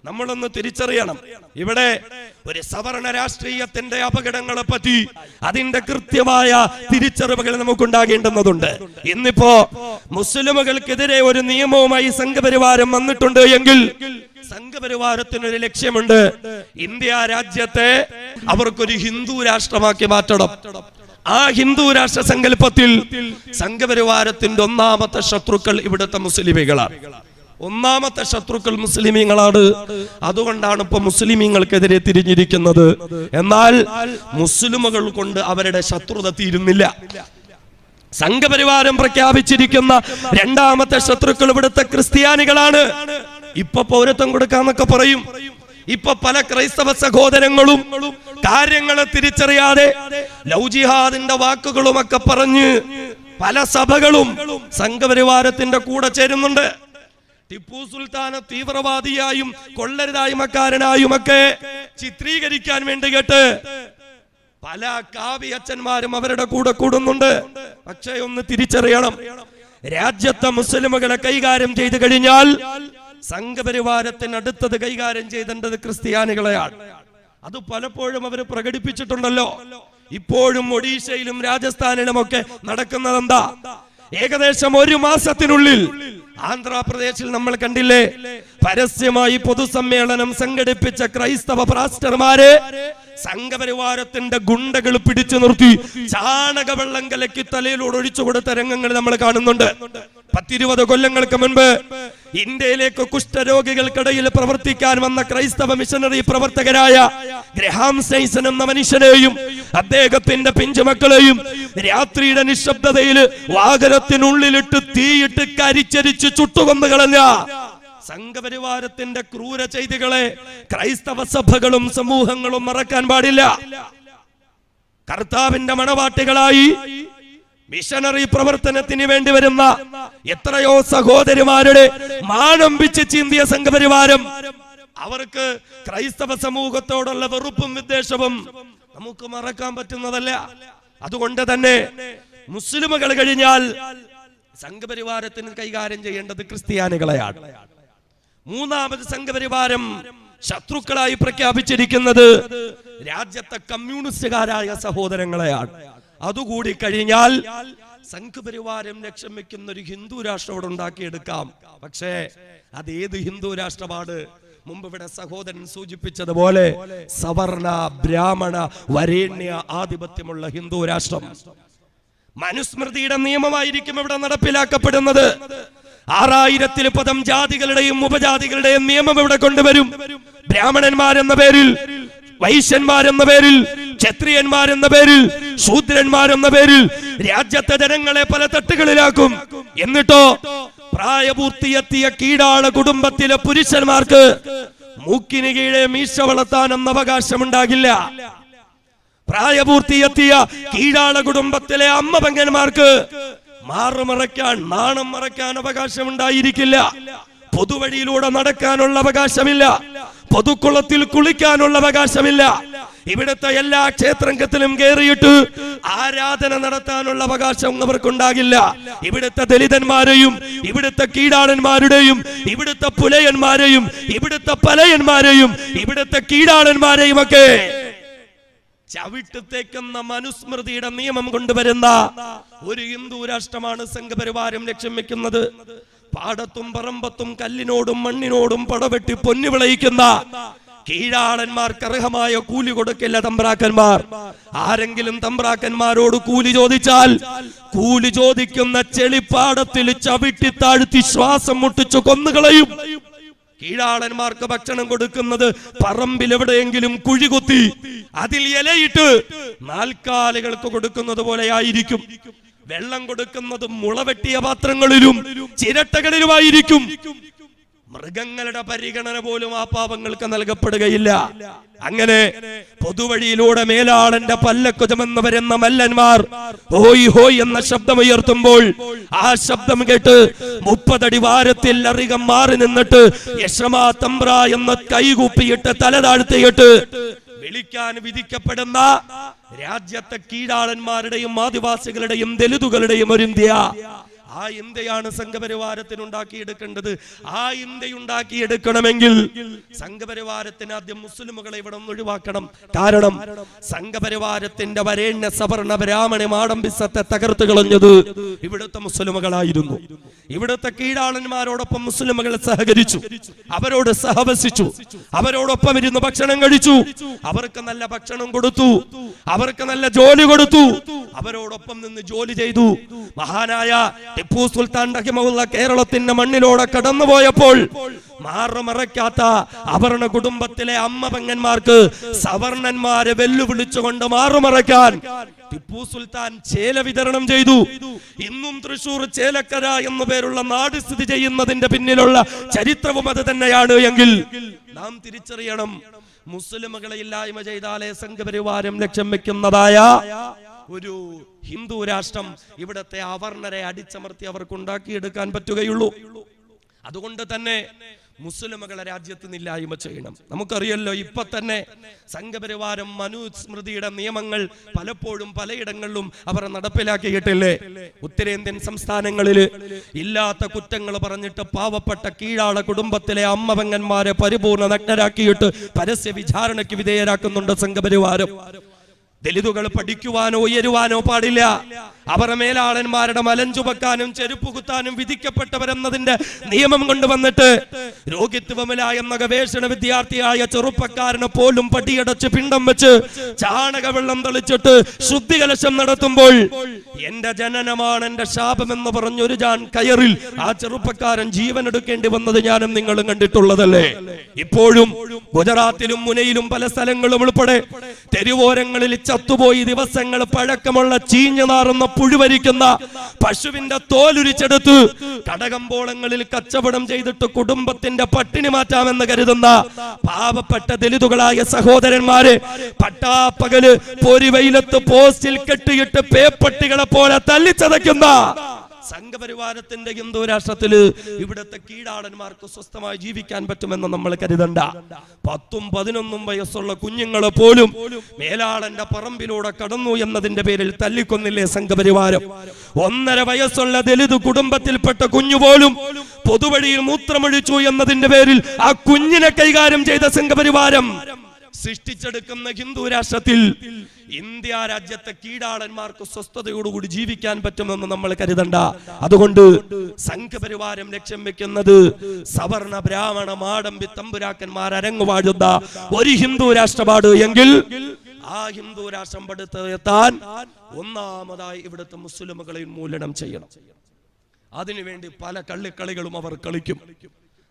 നമ്മളൊന്ന് തിരിച്ചറിയണം. ഇവിടെ ഒരു സവർണ രാഷ്ട്രീയത്തിന്റെ അപകടങ്ങളെ പറ്റി അതിന്റെ കൃത്യമായ തിരിച്ചറിവുകൾ നമുക്കുണ്ടാകേണ്ടുന്നതുണ്ട്. ഇന്നിപ്പോ മുസ്ലിമുകൾക്കെതിരെ ഒരു നിയമവുമായി സംഘപരിവാരം വന്നിട്ടുണ്ട് എങ്കിൽ സംഘപരിവാരത്തിനൊരു ലക്ഷ്യമുണ്ട്. ഇന്ത്യ രാജ്യത്തെ അവർക്കൊരു ഹിന്ദു രാഷ്ട്രമാക്കി മാറ്റണം. ആ ഹിന്ദു രാഷ്ട്ര സങ്കല്പത്തിൽ സംഘപരിവാരത്തിന്റെ ഒന്നാമത്തെ ശത്രുക്കൾ ഇവിടുത്തെ മുസ്ലിമീങ്ങളാണ്. ഒന്നാമത്തെ ശത്രുക്കൾ മുസ്ലിമീങ്ങളാണ്. അതുകൊണ്ടാണ് ഇപ്പൊ മുസ്ലിമീങ്ങൾക്കെതിരെ തിരിഞ്ഞിരിക്കുന്നത്. എന്നാൽ മുസ്ലിമുകൾ കൊണ്ട് അവരുടെ ശത്രുത തീരുന്നില്ല. സംഘപരിവാരം പ്രഖ്യാപിച്ചിരിക്കുന്ന രണ്ടാമത്തെ ശത്രുക്കൾ ഇവിടുത്തെ ക്രിസ്ത്യാനികളാണ്. ഇപ്പൊ പൗരത്വം കൊടുക്കാന്നൊക്കെ പറയും. ഇപ്പൊ പല ക്രൈസ്തവ സഹോദരങ്ങളും കാര്യങ്ങളെ തിരിച്ചറിയാതെ ലൗ ജിഹാദിന്റെ വാക്കുകളുമൊക്കെ പറഞ്ഞ് പല സഭകളും സംഘപരിവാരത്തിന്റെ കൂടെ ചേരുന്നുണ്ട്. ടിപ്പു സുൽത്താനെ തീവ്രവാദിയായും കൊള്ളരുതായ്മക്കാരനായുമൊക്കെ ചിത്രീകരിക്കാൻ വേണ്ടി കേട്ട് പല കാവ്യച്ഛന്മാരും അവരുടെ കൂടെ കൂടുന്നുണ്ട്. പക്ഷേ ഒന്ന് തിരിച്ചറിയണം, രാജ്യത്തെ മുസ്ലിമുകളെ കൈകാര്യം ചെയ്തു കഴിഞ്ഞാൽ സംഘപരിവാരത്തിന് അടുത്തത് കൈകാര്യം ചെയ്തേണ്ടത് ക്രിസ്ത്യാനികളെയാണ്. അത് പലപ്പോഴും അവർ പ്രകടിപ്പിച്ചിട്ടുണ്ടല്ലോ. ഇപ്പോഴും ഒഡീഷയിലും രാജസ്ഥാനിലുമൊക്കെ നടക്കുന്നത് എന്താ? ഏകദേശം ഒരു മാസത്തിനുള്ളിൽ ആന്ധ്രാപ്രദേശിൽ നമ്മൾ കണ്ടില്ലേ, പരസ്യമായി പൊതുസമ്മേളനം സംഘടിപ്പിച്ച ക്രൈസ്തവ പാസ്റ്റർമാരെ സംഘപരിവാരത്തിന്റെ ഗുണ്ടകൾ പിടിച്ചു നിർത്തി ചാണകവെള്ളം കലക്കി തലയിലൂടെ ഒഴിച്ചു കൊടുത്ത രംഗങ്ങൾ നമ്മൾ കാണുന്നുണ്ട്. 10-20 കൊല്ലങ്ങൾക്ക് മുൻപ് ഇന്ത്യയിലേക്ക് കുഷ്ഠരോഗികൾക്കിടയിൽ പ്രവർത്തിക്കാൻ വന്ന ക്രൈസ്തവ മിഷനറി പ്രവർത്തകരായ ഗ്രഹാം സ്റ്റെയ്സൺ എന്ന മനുഷ്യനെയും അദ്ദേഹത്തിന്റെ പിഞ്ചുമക്കളെയും രാത്രിയുടെ നിശബ്ദതയിൽ വാഹനത്തിനുള്ളിലിട്ട് തീയിട്ട് കരിച്ചരിച്ച് ചുട്ടുകൊന്നുകളഞ്ഞ സംഘപരിവാരത്തിന്റെ ക്രൂര ചെയ്തികളെ ക്രൈസ്തവ സഭകളും സമൂഹങ്ങളും മറക്കാൻ പാടില്ല. കർത്താവിന്റെ മണവാട്ടികളായി മിഷനറി പ്രവർത്തനത്തിന് വേണ്ടി വരുന്ന എത്രയോ സഹോദരിമാരുടെ മാനമ്പിച്ച് ചീന്തിയ സംഘപരിവാരം അവർക്ക് ക്രൈസ്തവ സമൂഹത്തോടുള്ള വെറുപ്പും വിദ്വേഷവും നമുക്ക് മറക്കാൻ പറ്റുന്നതല്ല. അതുകൊണ്ട് തന്നെ മുസ്ലിമുകൾ കഴിഞ്ഞാൽ സംഘപരിവാരത്തിന് കൈകാര്യം ചെയ്യേണ്ടത് ക്രിസ്ത്യാനികളെയാണ്. മൂന്നാമത് സംഘപരിവാരം ശത്രുക്കളായി പ്രഖ്യാപിച്ചിരിക്കുന്നത് രാജ്യത്തെ കമ്മ്യൂണിസ്റ്റുകാരായ സഹോദരങ്ങളെയാണ്. അതുകൂടി കഴിഞ്ഞാൽ സംഘപരിവാരം ലക്ഷ്യം വെക്കുന്ന ഒരു ഹിന്ദു രാഷ്ട്രം ഇവിടെ ഉണ്ടാക്കിയെടുക്കാം. പക്ഷേ അത് ഏത് ഹിന്ദു രാഷ്ട്രമാണ്? മുമ്പ് ഇവിടെ സഹോദരൻ സൂചിപ്പിച്ചതുപോലെ സവർണ ബ്രാഹ്മണ വരേണ്യ ആധിപത്യമുള്ള ഹിന്ദു രാഷ്ട്രം. മനുസ്മൃതിയുടെ നിയമമായിരിക്കും ഇവിടെ നടപ്പിലാക്കപ്പെടുന്നത്. 6000 ജാതികളുടെയും ഉപജാതികളുടെയും നിയമം ഇവിടെ കൊണ്ടുവരും. ബ്രാഹ്മണന്മാരെന്ന പേരിൽ, വൈശ്യന്മാരെന്ന പേരിൽ, ക്ഷത്രിയന്മാരെന്ന പേരിൽ, ശൂദ്രന്മാരെന്ന പേരിൽ രാജ്യത്തെ ജനങ്ങളെ പല തട്ടുകളിലാക്കും. എന്നിട്ടോ പ്രായപൂർത്തിയെത്തിയ കീഴാള കുടുംബത്തിലെ പുരുഷന്മാർക്ക് മൂക്കിന് കീഴെ മീശ വളർത്താനെന്ന അവകാശമുണ്ടാകില്ല. പ്രായപൂർത്തിയെത്തിയ കീഴാള കുടുംബത്തിലെ അമ്മ പെങ്ങന്മാർക്ക് മാറുമറയ്ക്കാൻ, നാണം മറയ്ക്കാൻ അവകാശമുണ്ടായിരിക്കില്ല. പൊതുവഴിയിലൂടെ നടക്കാനുള്ള അവകാശമില്ല. പൊതുക്കുളത്തിൽ കുളിക്കാനുള്ള അവകാശമില്ല. ഇവിടുത്തെ എല്ലാ ക്ഷേത്രത്തിലും കയറിയിട്ട് ആരാധന നടത്താനുള്ള അവകാശം അവർക്കുണ്ടാകില്ല. ഇവിടുത്തെ ദലിതന്മാരെയും ഇവിടുത്തെ കീഴാളന്മാരുടെയും ഇവിടുത്തെ പുലയന്മാരെയും ഇവിടുത്തെ പലയന്മാരെയും ഇവിടുത്തെ കീഴാളന്മാരെയും ഒക്കെ ചവിട്ടുത്തേക്കുന്ന മനുസ്മൃതിയുടെ നിയമം കൊണ്ടുവരുന്ന ഒരു ഹിന്ദു രാഷ്ട്രമാണ് സംഘപരിവാരം ലക്ഷ്യം വെക്കുന്നത്. പാടത്തും പറമ്പത്തും കല്ലിനോടും മണ്ണിനോടും പടവെട്ടി പൊന്നു വിളയിക്കുന്ന കീഴാളന്മാർക്ക് അർഹമായ കൂലി കൊടുക്കില്ല തമ്പ്രാക്കന്മാർ. ആരെങ്കിലും തമ്പ്രാക്കന്മാരോട് കൂലി ചോദിച്ചാൽ കൂലി ചോദിക്കുന്ന ചെളിപ്പാടത്തിൽ ചവിട്ടി താഴ്ത്തി ശ്വാസം മുട്ടിച്ചു കൊന്നുകളയും. കീഴാളന്മാർക്ക് ഭക്ഷണം കൊടുക്കുന്നത് പറമ്പിൽ എവിടെയെങ്കിലും കുഴികുത്തി അതിൽ ഇലയിട്ട് നാൽക്കാലികൾക്ക് കൊടുക്കുന്നത് പോലെ ആയിരിക്കും. വെള്ളം കൊടുക്കുന്നത് മുളവെട്ടിയ പാത്രങ്ങളിലും ചിരട്ടകളിലുമായിരിക്കും. മൃഗങ്ങളുടെ പരിഗണന പോലും ആ പാവങ്ങൾക്ക് നൽകപ്പെടുകയില്ല. അങ്ങനെ പൊതുവഴിയിലൂടെ മേലാളന്റെ പല്ലക്ക് ചുമന്ന് വരുന്ന മല്ലന്മാർ ഹോയ് ഹോയ് എന്ന ശബ്ദമുയർത്തുമ്പോൾ ആ ശബ്ദം കേട്ട് 30 അടി വാരത്തിൽ അധികം മാറി നിന്നിട്ട് യശമാ തമ്പ്ര എന്ന കൈകൂപ്പിയിട്ട് തല താഴ്ത്തിയിട്ട് വിളിക്കാൻ വിധിക്കപ്പെടുന്ന രാജ്യത്തെ കീഴാളന്മാരുടെയും ആദിവാസികളുടെയും ദലിതുകളുടെയും ഒരു ഇന്ത്യ. ആ ഇന്ത്യയാണ് സംഘപരിവാരത്തിനുണ്ടാക്കിയെടുക്കേണ്ടത്. ആ ഇന്ത്യ ഉണ്ടാക്കിയെടുക്കണമെങ്കിൽ സംഘപരിവാരത്തിന് ആദ്യം മുസ്ലിമുകളെ ഇവിടെ നിന്ന് ഒഴിവാക്കണം. കാരണം സംഘപരിവാരത്തിന്റെ വരേണ്യ സവർണ ബ്രാഹ്മണ മാടമ്പിസത്തെ തകർത്തു കളഞ്ഞത് ഇവിടുത്തെ മുസ്ലിമുകളായിരുന്നു. ഇവിടുത്തെ കീഴാളന്മാരോടൊപ്പം മുസ്ലിമുകൾ സഹകരിച്ചു, അവരോട് സഹവസിച്ചു, അവരോടൊപ്പം ഇരുന്ന് ഭക്ഷണം കഴിച്ചു, അവർക്ക് നല്ല ഭക്ഷണം കൊടുത്തു, അവർക്ക് നല്ല ജോലി കൊടുത്തു, അവരോടൊപ്പം നിന്ന് ജോലി ചെയ്തു. മഹാനായ ടിപ്പു സുൽത്താൻ റഹിമഹുള്ള കേരളത്തിന്റെ മണ്ണിലൂടെ കടന്നുപോയപ്പോൾ മാറുമറയ്ക്കാത്ത അവർണ കുടുംബത്തിലെ അമ്മ പെങ്ങന്മാർക്ക് സവർണന്മാരെ വെല്ലുവിളിച്ചുകൊണ്ട് മാറുമറയ്ക്കാൻ ടിപ്പു സുൽത്താൻ ചേല വിതരണം ചെയ്തു. ഇന്നും തൃശൂർ ചേലക്കര എന്നു പേരുള്ള നാട് സ്ഥിതി ചെയ്യുന്നതിന്റെ പിന്നിലുള്ള ചരിത്രവും അത് തന്നെയാണ് എങ്കിൽ നാം തിരിച്ചറിയണം, മുസ്ലിമുകളെ ഇല്ലായ്മ ചെയ്താലേ സംഘപരിവാരം ലക്ഷ്യം വെക്കുന്നതായ ഒരു ഹിന്ദു രാഷ്ട്രം ഇവിടത്തെ അവർണരെ അടിച്ചമർത്തി അവർക്ക് ഉണ്ടാക്കിയെടുക്കാൻ പറ്റുകയുള്ളൂ. അതുകൊണ്ട് തന്നെ മുസ്ലിമുകളെ രാജ്യത്ത് നിന്നില്ലായ്മ ചെയ്യണം. നമുക്കറിയല്ലോ, ഇപ്പൊ തന്നെ സംഘപരിവാരം മനുസ്മൃതിയുടെ നിയമങ്ങൾ പലപ്പോഴും പലയിടങ്ങളിലും അവർ നടപ്പിലാക്കിയിട്ടില്ലേ. ഉത്തരേന്ത്യൻ സംസ്ഥാനങ്ങളിൽ ഇല്ലാത്ത കുറ്റങ്ങൾ പറഞ്ഞിട്ട് പാവപ്പെട്ട കീഴാള കുടുംബത്തിലെ അമ്മ പെങ്ങന്മാരെ പരിപൂർണ നഗ്നരാക്കിയിട്ട് പരസ്യ വിചാരണയ്ക്ക് വിധേയരാക്കുന്നുണ്ട് സംഘപരിവാരം. ദലിതുകൾ പഠിക്കുവാനോ ഉയരുവാനോ പാടില്ല. അവർ മേലാളന്മാരുടെ മലഞ്ചുമക്കാനും ചെരുപ്പ് കുത്താനും വിധിക്കപ്പെട്ടവരെന്നതിന്റെ നിയമം കൊണ്ടുവന്നിട്ട് രോഗിത്വമില എന്ന ഗവേഷണ വിദ്യാർത്ഥിയായ ചെറുപ്പക്കാരനെ പോലും പടിയടച്ച് പിണ്ടം വെച്ച് ചാണകവെള്ളം തളിച്ചിട്ട് ശുദ്ധികലശം നടത്തുമ്പോൾ എന്റെ ജനനമാണ് എന്റെ ശാപം എന്ന് പറഞ്ഞൊരു ജാൻ കയറിൽ ആ ചെറുപ്പക്കാരൻ ജീവൻ എടുക്കേണ്ടി വന്നത് ഞാനും നിങ്ങളും കണ്ടിട്ടുള്ളതല്ലേ. ഇപ്പോഴും ഗുജറാത്തിലും മുനയിലും പല സ്ഥലങ്ങളും ഉൾപ്പെടെ തെരുവോരങ്ങളിൽ ചത്തുപോയി ദിവസങ്ങൾ പഴക്കമുള്ള ചീഞ്ഞു നാറുന്ന പുഴുവരിക്കുന്ന പശുവിന്റെ തോലുരിച്ചെടുത്ത് കടകമ്പോളങ്ങളിൽ കച്ചവടം ചെയ്തിട്ട് കുടുംബത്തിന്റെ പട്ടിണി മാറ്റാമെന്ന് കരുതുന്ന പാവപ്പെട്ട ദലിതുകളായ സഹോദരന്മാരെ പട്ടാപ്പകല് പൊരിവെയിലത്ത് പോസ്റ്റിൽ കെട്ടിയിട്ട് പേപ്പട്ടികളെ പോലെ തല്ലിച്ചതയ്ക്കുന്ന സംഘപരിവാരത്തിന്റെ ഹിന്ദു രാഷ്ട്രത്തില് ഇവിടുത്തെ കീഴാളന്മാർക്ക് സ്വസ്ഥമായി ജീവിക്കാൻ പറ്റുമെന്ന് നമ്മൾ കരുതണ്ട. 10-11 വയസ്സുള്ള കുഞ്ഞുങ്ങളെ പോലും മേലാളന്റെ പറമ്പിലൂടെ കടന്നു എന്നതിന്റെ പേരിൽ തല്ലിക്കൊന്നില്ലേ സംഘപരിവാരം. 1.5 വയസ്സുള്ള ദലിത് കുടുംബത്തിൽപ്പെട്ട കുഞ്ഞുപോലും പൊതുവഴിയിൽ മൂത്രമൊഴിച്ചു എന്നതിന്റെ പേരിൽ ആ കുഞ്ഞിനെ കൈകാര്യം ചെയ്ത സംഘപരിവാരം സൃഷ്ടിച്ചെടുക്കുന്ന ഹിന്ദു രാഷ്ട്രത്തിൽ ഇന്ത്യ രാജ്യത്തെ കീഴാളന്മാർക്ക് സ്വസ്ഥതയോടുകൂടി ജീവിക്കാൻ പറ്റുമെന്ന് നമ്മൾ കരുതണ്ട. അതുകൊണ്ട് സംഘപരിവാരം ലക്ഷ്യം വെക്കുന്നത് സവർണ ബ്രാഹ്മണ മാടമ്പി തമ്പുരാക്കന്മാർ അരങ്ങുവാഴുന്ന ഒരു ഹിന്ദു രാഷ്ട്രമാണ് എങ്കിൽ ആ ഹിന്ദു രാഷ്ട്രം പടുത്തെത്താൻ ഒന്നാമതായി ഇവിടുത്തെ മുസ്ലിമുകളെ ഉന്മൂലനം ചെയ്യണം. അതിനുവേണ്ടി പല കള്ളിക്കളികളും അവർ കളിക്കും.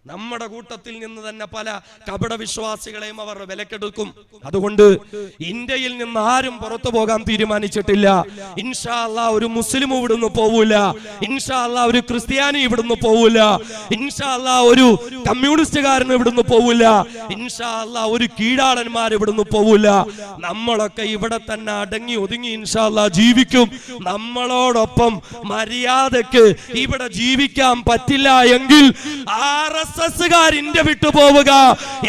നമ്മുടെ കൂട്ടത്തിൽ നിന്ന് തന്നെ പല കപട വിശ്വാസികളെയും അവർ വിലക്കെടുക്കും. അതുകൊണ്ട് ഇന്ത്യയിൽ നിന്ന് ആരും പുറത്തു പോകാൻ തീരുമാനിച്ചിട്ടില്ല. ഇൻഷാ അല്ലാഹ് ഒരു മുസ്ലിം ഇവിടുന്ന് പോവൂല, ഇൻഷാ അല്ലാഹ് ഒരു ക്രിസ്ത്യാനി ഇവിടുന്ന് പോവൂല, ഇൻഷാ അല്ലാഹ് ഒരു കമ്മ്യൂണിസ്റ്റുകാരൻ ഇവിടുന്ന് പോവൂല, ഇൻഷാ അല്ലാഹ് ഒരു കീഴാളന്മാർ ഇവിടുന്ന് പോവൂല. നമ്മളൊക്കെ ഇവിടെ തന്നെ അടങ്ങി ഒതുങ്ങി ഇൻഷാ അല്ലാഹ് ജീവിക്കും. നമ്മളോടൊപ്പം മര്യാദക്ക് ഇവിടെ ജീവിക്കാൻ പറ്റില്ല എങ്കിൽ ഇന്ത്യ വിട്ടുപോവുക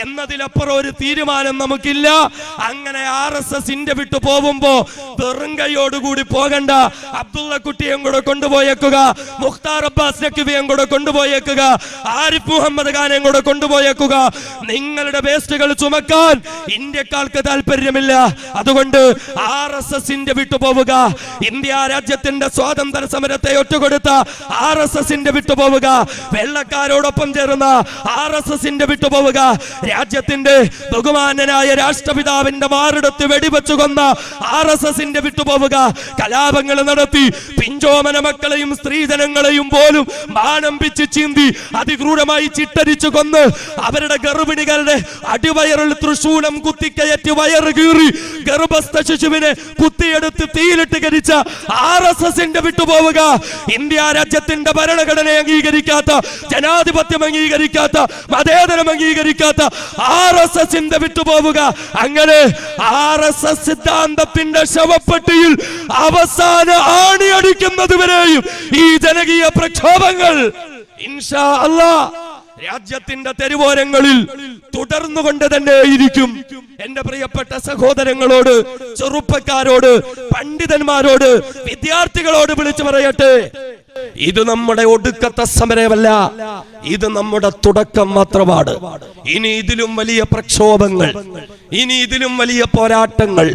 എന്നതിലപ്പുറം ഒരു തീരുമാനം നമുക്കില്ല. അങ്ങനെ RSS ഇന്ത്യ വിട്ടു പോകുമ്പോ വെറും കൈയോടുകൂടി പോകണ്ട. അബ്ദുള്ള കുട്ടിയും കൂടെ കൊണ്ടുപോയേക്കുക, മുഖ്താർ അബ്ബാസ് നഖ്വിയും കൂടെ കൊണ്ടുപോയേക്കുക, ആരിഫ് മുഹമ്മദ് ഖാനെയും കൂടെ കൊണ്ടുപോയേക്കുക. നിങ്ങളുടെ വേസ്റ്റുകൾ ചുമക്കാൻ ഇന്ത്യക്കാർക്ക് താല്പര്യമില്ല. അതുകൊണ്ട് RSS ഇന്ത്യ വിട്ടുപോവുക. ഇന്ത്യ രാജ്യത്തിന്റെ സ്വാതന്ത്ര്യ സമരത്തെ ഒറ്റുകൊടുത്ത RSS ഇന്ത്യ വിട്ടുപോവുക. വെള്ളക്കാരോടൊപ്പം ചേർന്ന RSS വിട്ടുപോവുക. രാജ്യത്തിന്റെ ബഹുമാനനായ രാഷ്ട്രപിതാവിന്റെ മാറിടത്ത് വെടിവെച്ചു കൊന്ന RSS വിട്ടുപോവുക. കലാപങ്ങൾ നടത്തി പിഞ്ചോമന മക്കളെയും സ്ത്രീജനങ്ങളെയും പോലും മാനമ്പിച്ച് ചീന്തി അതിക്രൂരമായി ചിട്ടരിച്ചു കൊന്ന് അവരുടെ ഗർഭിണികളുടെ അടിവയറിൽ തൃശൂലം കുത്തിക്കയറ്റി വയറ് കീറി ഗർഭസ്ഥ ശിശുവിനെ കുത്തിയെടുത്ത് തീയിലിട്ട് കരിച്ച RSS വിട്ടുപോവുക. ഇന്ത്യ രാജ്യത്തിന്റെ ഭരണഘടനയെ അംഗീകരിക്കാത്ത, ജനാധിപത്യം അംഗീകരിക്കാത്ത, മതേതരം അംഗീകരിക്കാത്ത RSS വിട്ടുപോവുക. അങ്ങനെ RSS സിദ്ധാന്തത്തിന്റെ ശവപ്പെട്ടിയിൽ അവസാന ആണിയടിക്കുന്നത് വരെയും ഈ ജനകീയ പ്രക്ഷോഭങ്ങൾ ഇൻഷാ അല്ലാഹ് രാജ്യത്തിന്റെ തെരുവോരങ്ങളിൽ തുടർന്നുകൊണ്ട് തന്നെ ഇരിക്കും. എന്റെ പ്രിയപ്പെട്ട സഹോദരങ്ങളോട്, ചെറുപ്പക്കാരോട്, പണ്ഡിതന്മാരോട്, വിദ്യാർത്ഥികളോട് വിളിച്ചു പറയട്ടെ, ഇത് നമ്മുടെ ഒടുക്കത്തെ സമരമല്ല, ഇത് നമ്മുടെ തുടക്കം മാത്രമാണ്. ഇനി ഇതിലും വലിയ പ്രക്ഷോഭങ്ങൾ, ഇനി ഇതിലും വലിയ പോരാട്ടങ്ങൾ,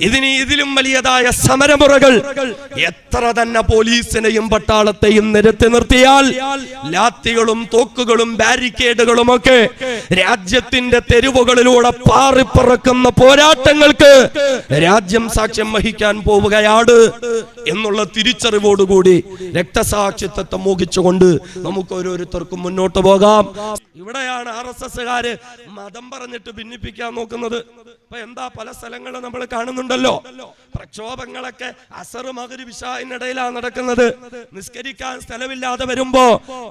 ഇതിലും വലിയതായ സമരമുറകൾ എത്ര തന്നെ പോലീസിനെയും പട്ടാളത്തെയും നിരത്തി നിർത്തിയാൽ, ലാത്തികളും തോക്കുകളും ബാരിക്കേഡുകളും ഒക്കെ രാജ്യത്തിന്റെ തെരുവുകളിലൂടെ പാറിപ്പറക്കുന്ന പോരാട്ടങ്ങൾക്ക് രാജ്യം സാക്ഷ്യം വഹിക്കാൻ പോവുകയാണ് എന്നുള്ള തിരിച്ചറിവോടുകൂടി രക്തസാക്ഷിത്വത്തെ മോഹിച്ചുകൊണ്ട് നമുക്ക് ഓരോരുത്തർക്കും മുന്നോട്ട് പോകാം. ഇവിടെയാണ് RSSകാര് മതം പറഞ്ഞിട്ട് ഭിന്നിപ്പിക്കാൻ നോക്കുന്നത്. ഇപ്പൊ എന്താ പല സ്ഥലങ്ങളും നമ്മൾ കാണുന്നുണ്ടല്ലോ, പ്രക്ഷോഭങ്ങളൊക്കെ അസർ മഗ്രിബ് ഇശാഇനിടയിലാണ് നടക്കുന്നത്. നിസ്കരിക്കാൻ സ്ഥലമില്ലാതെ വരുമ്പോ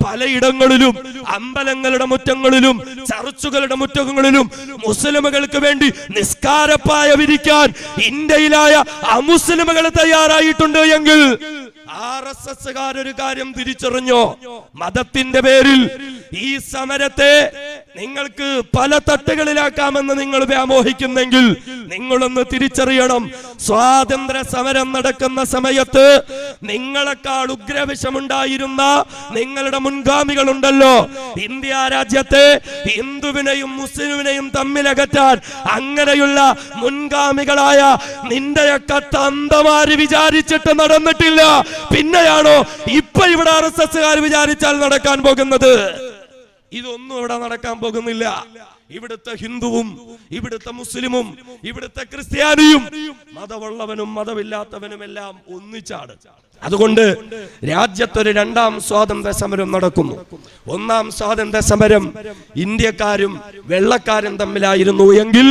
പലയിടങ്ങളിലും അമ്പലങ്ങളുടെ മുറ്റങ്ങളിലും ചർച്ചുകളുടെ മുറ്റങ്ങളിലും മുസ്ലിമുകൾക്ക് വേണ്ടി നിസ്കാരപ്പായ വിരിക്കാൻ ഇന്ത്യയിലായ അമുസ്ലിമുകൾ തയ്യാറായിട്ടുണ്ട് എങ്കിൽ RSSകാരൊരു കാര്യം തിരിച്ചറിഞ്ഞോ, മതത്തിന്റെ പേരിൽ ഈ സമരത്തെ നിങ്ങൾക്ക് പല തട്ടുകളിലാക്കാമെന്ന് നിങ്ങൾ വ്യാമോഹിക്കുന്നെങ്കിൽ നിങ്ങളൊന്ന് തിരിച്ചറിയണം. സ്വാതന്ത്ര്യ സമരം നടക്കുന്ന സമയത്ത് നിങ്ങളെക്കാൾ ഉഗ്രവിഷമുണ്ടായിരുന്ന നിങ്ങളുടെ മുൻഗാമികളുണ്ടല്ലോ, ഇന്ത്യ രാജ്യത്തെ ഹിന്ദുവിനെയും മുസ്ലിമിനെയും തമ്മിലകറ്റാൻ അങ്ങനെയുള്ള മുൻഗാമികളായ നിന്റെയൊക്കെ തന്തമാര് വിചാരിച്ചിട്ട് നടന്നിട്ടില്ല. പിന്നെയാണോ ഇപ്പൊ ഇവിടെ RSSകാർ വിചാരിച്ചാൽ നടക്കാൻ പോകുന്നത്? ഇതൊന്നും ഇവിടെ നടക്കാൻ പോകുന്നില്ല. ഇവിടുത്തെ ഹിന്ദുവും ഇവിടുത്തെ മുസ്ലിമും ഇവിടുത്തെ ക്രിസ്ത്യാനിയും മതമുള്ളവനും മതമില്ലാത്തവനും എല്ലാം ഒന്നിച്ചാണ്. അതുകൊണ്ട് രാജ്യത്തൊരു രണ്ടാം സ്വാതന്ത്ര്യ സമരം നടക്കുന്നു. ഒന്നാം സ്വാതന്ത്ര്യ സമരം ഇന്ത്യക്കാരും വെള്ളക്കാരും തമ്മിലായിരുന്നു എങ്കിൽ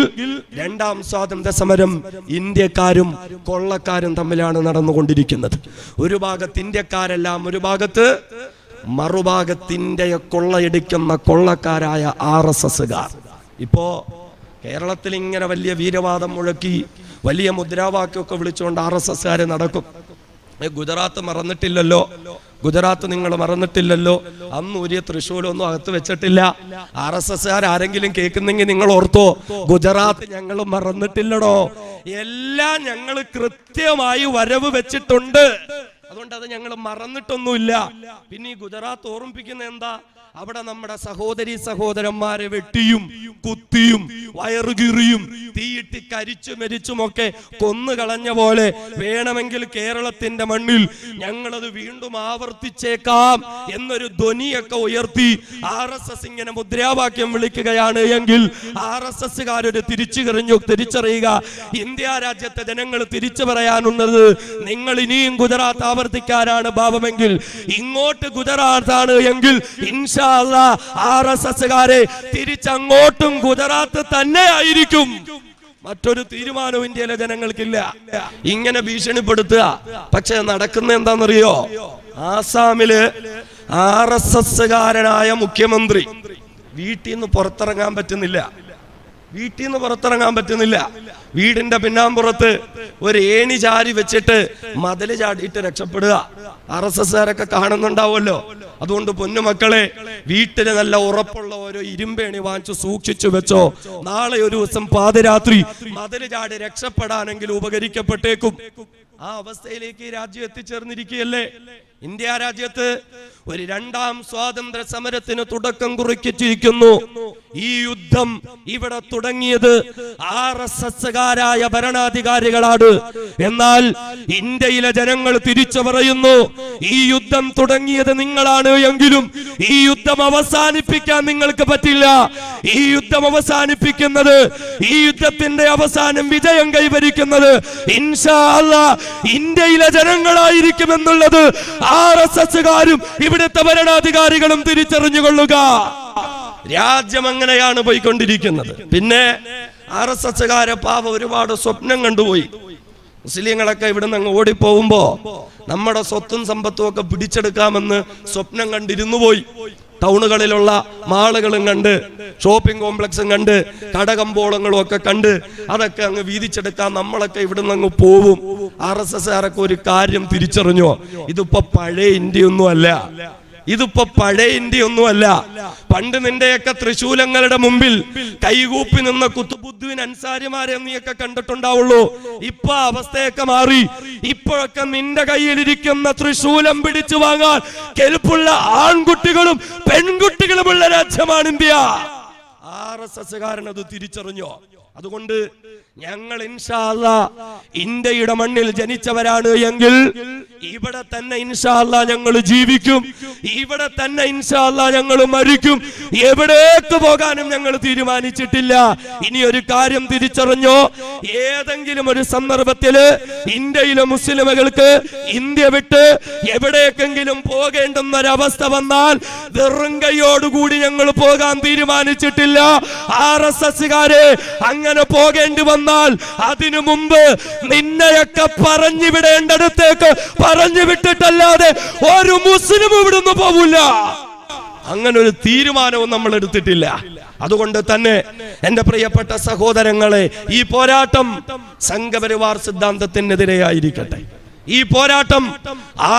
രണ്ടാം സ്വാതന്ത്ര്യ സമരം ഇന്ത്യക്കാരും കൊള്ളക്കാരും തമ്മിലാണ് നടന്നുകൊണ്ടിരിക്കുന്നത്. ഒരു ഭാഗത്ത് ഇന്ത്യക്കാരെല്ലാം, ഒരു ഭാഗത്ത് മറുഭാഗത്തിന്റെ കൊള്ളയടിക്കുന്ന കൊള്ളക്കാരായ RSSകാർ. ഇപ്പോ കേരളത്തിൽ ഇങ്ങനെ വലിയ വീരവാദം മുഴക്കി വലിയ മുദ്രാവാക്യമൊക്കെ വിളിച്ചുകൊണ്ട് RSSകാര് നടക്കും. ഗുജറാത്ത് മറന്നിട്ടില്ലല്ലോ, ഗുജറാത്ത് നിങ്ങൾ മറന്നിട്ടില്ലല്ലോ, അന്ന് ഒരു തൃശ്ശൂലൊന്നും അകത്ത് വെച്ചിട്ടില്ല. RSSകാർ ആരെങ്കിലും കേൾക്കുന്നെങ്കിൽ നിങ്ങൾ ഓർത്തോ, ഗുജറാത്ത് ഞങ്ങൾ മറന്നിട്ടില്ലടോ, എല്ലാം ഞങ്ങൾ കൃത്യമായി വരവ് വെച്ചിട്ടുണ്ട്. അതുകൊണ്ട് അത് ഞങ്ങൾ മറന്നിട്ടൊന്നുമില്ല. പിന്നെ ഈ ഗുജറാത്ത് ഓർമ്മിപ്പിക്കുന്ന എന്താ, അവിടെ നമ്മുടെ സഹോദരി സഹോദരന്മാരെ വെട്ടിയും കുത്തിയും വയറുകീറിയും തീയിട്ട് കരിച്ചു മരിച്ചുമൊക്കെ കൊന്നുകളഞ്ഞ പോലെ വേണമെങ്കിൽ കേരളത്തിന്റെ മണ്ണിൽ ഞങ്ങളത് വീണ്ടും ആവർത്തിച്ചേക്കാം എന്നൊരു ധ്വനിയൊക്കെ ഉയർത്തി RSS ഇങ്ങനെ മുദ്രാവാക്യം വിളിക്കുകയാണ് എങ്കിൽ RSSകാരൊരു തിരിച്ചറിയുക, ഇന്ത്യ രാജ്യത്തെ ജനങ്ങൾ തിരിച്ചു പറയാനുള്ളത്, നിങ്ങൾ ഇനിയും ഗുജറാത്ത് ആവർത്തിക്കാനാണ് ഭാവമെങ്കിൽ, ഇങ്ങോട്ട് ഗുജറാത്താണ് എങ്കിൽ ഇൻഷാ അല്ലാഹ് RSSകാരെ തിരിച്ചങ്ങോട്ടും ഗുജറാത്ത് തന്നെ ആയിരിക്കും. മറ്റൊരു തീരുമാനവും ഇന്ത്യയിലെ ജനങ്ങൾക്കില്ല. ഇങ്ങനെ ഭീഷണിപ്പെടുത്തുക. പക്ഷെ നടക്കുന്ന എന്താണെന്നറിയോ, ആസാമില് RSSകാരനായ മുഖ്യമന്ത്രി വീട്ടിൽ നിന്ന് പുറത്തിറങ്ങാൻ പറ്റുന്നില്ല. വീടിന്റെ പിന്നാമ്പുറത്ത് ഒരു ഏണി ചാരി വെച്ചിട്ട് മതില് ചാടിയിട്ട് രക്ഷപ്പെടുക. RSSകാരൊക്കെ കാണുന്നുണ്ടാവുമല്ലോ. അതുകൊണ്ട് പൊന്നുമക്കളെ, വീട്ടില് നല്ല ഉറപ്പുള്ള ഓരോ ഇരുമ്പേണി വാങ്ങിച്ചു സൂക്ഷിച്ചു വെച്ചോ. നാളെ ഒരു ദിവസം പാതിരാത്രി മതില് ചാടി രക്ഷപ്പെടാനെങ്കിലും ഉപകരിക്കപ്പെട്ടേക്കും. ആ അവസ്ഥയിലേക്ക് രാജ്യം എത്തിച്ചേർന്നിരിക്കുകയല്ലേ. ഇന്ത്യ രാജ്യത്ത് ഒരു രണ്ടാം സ്വാതന്ത്ര്യ സമരത്തിന് തുടക്കം കുറിച്ചിരിക്കുന്നു. ഈ യുദ്ധം ഇവിടെ തുടങ്ങിയത് RSSകാരായ ഭരണാധികാരികളാണ്. എന്നാൽ ഇന്ത്യയിലെ ജനങ്ങൾ തിരിച്ചു പറയുന്നു, ഈ യുദ്ധം തുടങ്ങിയത് നിങ്ങളാണ് എങ്കിലും ഈ യുദ്ധം അവസാനിപ്പിക്കാൻ നിങ്ങൾക്ക് പറ്റില്ല. ഈ യുദ്ധം അവസാനിപ്പിക്കുന്നത്, ഈ യുദ്ധത്തിന്റെ അവസാനം വിജയം കൈവരിക്കുന്നത് ഇൻഷാ അല്ലാഹ് ഇന്ത്യയിലെ ജനങ്ങളായിരിക്കുമെന്നുള്ളത് RSSകാരും ഇവിടുത്തെ ഭരണാധികാരികളും തിരിച്ചറിഞ്ഞുകൊള്ളുക. രാജ്യം അങ്ങനെയാണ് പോയിക്കൊണ്ടിരിക്കുന്നത്. പിന്നെ RSSകാരെ പാവം ഒരുപാട് സ്വപ്നം കണ്ടുപോയി. മുസ്ലിങ്ങളൊക്കെ ഇവിടുന്ന് അങ്ങ് ഓടിപ്പോകുമ്പോ നമ്മുടെ സ്വത്തും സമ്പത്തും ഒക്കെ പിടിച്ചെടുക്കാമെന്ന് സ്വപ്നം കണ്ടിരുന്നു പോയി. ടൗണുകളിലുള്ള മാളുകളും കണ്ട്, ഷോപ്പിംഗ് കോംപ്ലക്സും കണ്ട്, കടകമ്പോളങ്ങളും ഒക്കെ കണ്ട് അതൊക്കെ അങ്ങ് വീതിച്ചെടുക്കാൻ നമ്മളൊക്കെ ഇവിടുന്ന് അങ്ങ് പോവും. RSSകാരൊക്കെ ഒരു കാര്യം തിരിച്ചറിഞ്ഞോ, ഇതിപ്പോ പഴയ ഇന്ത്യയൊന്നും അല്ല. ഇതിപ്പോ പഴയ ഇന്ത്യ ഒന്നുമല്ല. പണ്ട് നിന്റെയൊക്കെ തൃശൂലങ്ങളുടെ മുമ്പിൽ കൈകൂപ്പി നിന്ന കുത്തുബുദ്ദീൻ അൻസാരിമാരെ നീയൊക്കെ കണ്ടിട്ടുണ്ടാവുള്ളൂ. ഇപ്പൊ അവസ്ഥയൊക്കെ മാറി. ഇപ്പോഴൊക്കെ നിന്റെ കയ്യിലിരിക്കുന്ന തൃശൂലം പിടിച്ചു വാങ്ങാൻ കെൽപ്പുള്ള ആൺകുട്ടികളും പെൺകുട്ടികളുമുള്ള രാജ്യമാണ് ഇന്ത്യ. RSSകാരൻ അത് തിരിച്ചറിഞ്ഞോ? അതുകൊണ്ട് ഞങ്ങൾ ഇൻഷാ അല്ലാഹ് ഇന്ത്യയുടെ മണ്ണിൽ ജനിച്ചവരാണ് എങ്കിൽ ഇവിടെ തന്നെ ഇൻഷാ അല്ലാഹ് ഞങ്ങൾ ജീവിക്കും, ഇവിടെ തന്നെ ഇൻഷാ അല്ലാഹ് ഞങ്ങൾ മരിക്കും. എവിടേക്ക് പോകാനും ഞങ്ങൾ തീരുമാനിച്ചിട്ടില്ല. ഇനി ഒരു കാര്യം തിരിച്ചറിഞ്ഞോ, ഏതെങ്കിലും ഒരു സന്ദർഭത്തില് ഇന്ത്യയിലെ മുസ്ലിമുകൾക്ക് ഇന്ത്യ വിട്ട് എവിടേക്കെങ്കിലും പോകേണ്ടുന്ന ഒരവസ്ഥ വന്നാൽ വെറും കൈയോടുകൂടി ഞങ്ങൾ പോകാൻ തീരുമാനിച്ചിട്ടില്ല. RSSകാരെ അങ്ങനെ പോകേണ്ടി വന്നാൽ അതിനു മുമ്പ് നിന്നെയൊക്കെ പറഞ്ഞു വിടേണ്ടടുത്തേക്ക് പറഞ്ഞു വിട്ടിട്ടല്ലാതെ ഒരു മുസ്ലിം ഇവിടുന്ന് പോവില്ല. അങ്ങനെ ഒരു തീരുമാനവും നമ്മൾ എടുത്തിട്ടില്ല. അതുകൊണ്ട് തന്നെ എന്റെ പ്രിയപ്പെട്ട സഹോദരങ്ങളെ, ഈ പോരാട്ടം സംഘപരിവാർ സിദ്ധാന്തത്തിനെതിരെയായിരിക്കട്ടെ, ഈ പോരാട്ടം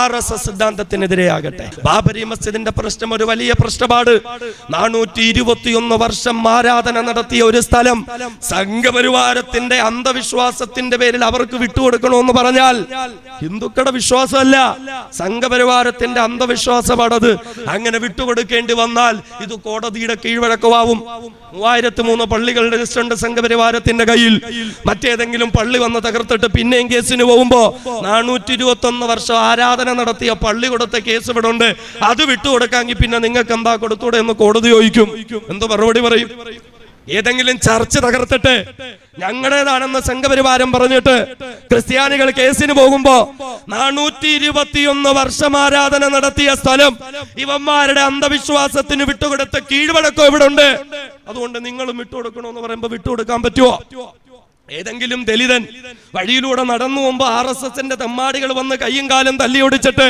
RSS സിദ്ധാന്തത്തിനെതിരെയാകട്ടെ. ബാബരി മസ്ജിദിന്റെ പ്രശ്നം ഒരു വലിയ പ്രശ്നമാണ്. 421 വർഷം ആരാധന നടത്തിയ ഒരു സ്ഥലം സംഘപരിവാരത്തിന്റെ അന്ധവിശ്വാസത്തിന്റെ പേരിൽ അവർക്ക് വിട്ടുകൊടുക്കണമെന്ന് പറഞ്ഞാൽ ഹിന്ദുക്കളുടെ വിശ്വാസമല്ല, സംഘപരിവാരത്തിന്റെ അന്ധവിശ്വാസമാണത്. അങ്ങനെ വിട്ടുകൊടുക്കേണ്ടി വന്നാൽ ഇത് കോടതിയുടെ കീഴ്വഴക്കമാവും. 3003 പള്ളികളുടെ ലിസ്റ്റ് ഉണ്ട് സംഘപരിവാരത്തിന്റെ കയ്യിൽ. മറ്റേതെങ്കിലും പള്ളി വന്ന് തകർത്തിട്ട് പിന്നെയും കേസിന് പോകുമ്പോ 421 വർഷം ആരാധന നടത്തിയ പള്ളി കൊടുത്ത കേസ് ഇവിടെ ഉണ്ട്, അത് വിട്ടുകൊടുക്കാമെങ്കിൽ പിന്നെ നിങ്ങൾക്ക് എന്താ കൊടുത്തൂടെ എന്ന് കോടതി ചോദിക്കും. എന്തോ മറുപടി പറയും? ഏതെങ്കിലും ചർച്ച് തകർത്തിട്ട് ഞങ്ങളുടേതാണെന്ന് സംഘപരിവാരം പറഞ്ഞിട്ട് ക്രിസ്ത്യാനികൾ കേസിന് പോകുമ്പോ 421 വർഷം ആരാധന നടത്തിയ സ്ഥലം ഇവന്മാരുടെ അന്ധവിശ്വാസത്തിന് വിട്ടുകൊടുത്ത കീഴ്വഴക്കം ഇവിടെ ഉണ്ട്, അതുകൊണ്ട് നിങ്ങളും വിട്ടുകൊടുക്കണമെന്ന് പറയുമ്പോ വിട്ടുകൊടുക്കാൻ പറ്റുമോ? ഏതെങ്കിലും ദലിതൻ വഴിയിലൂടെ നടന്നു പോകുമ്പോ RSSന്റെ തെമ്മാടികൾ വന്ന് കയ്യും കാലും തല്ലിയൊടിച്ചിട്ട്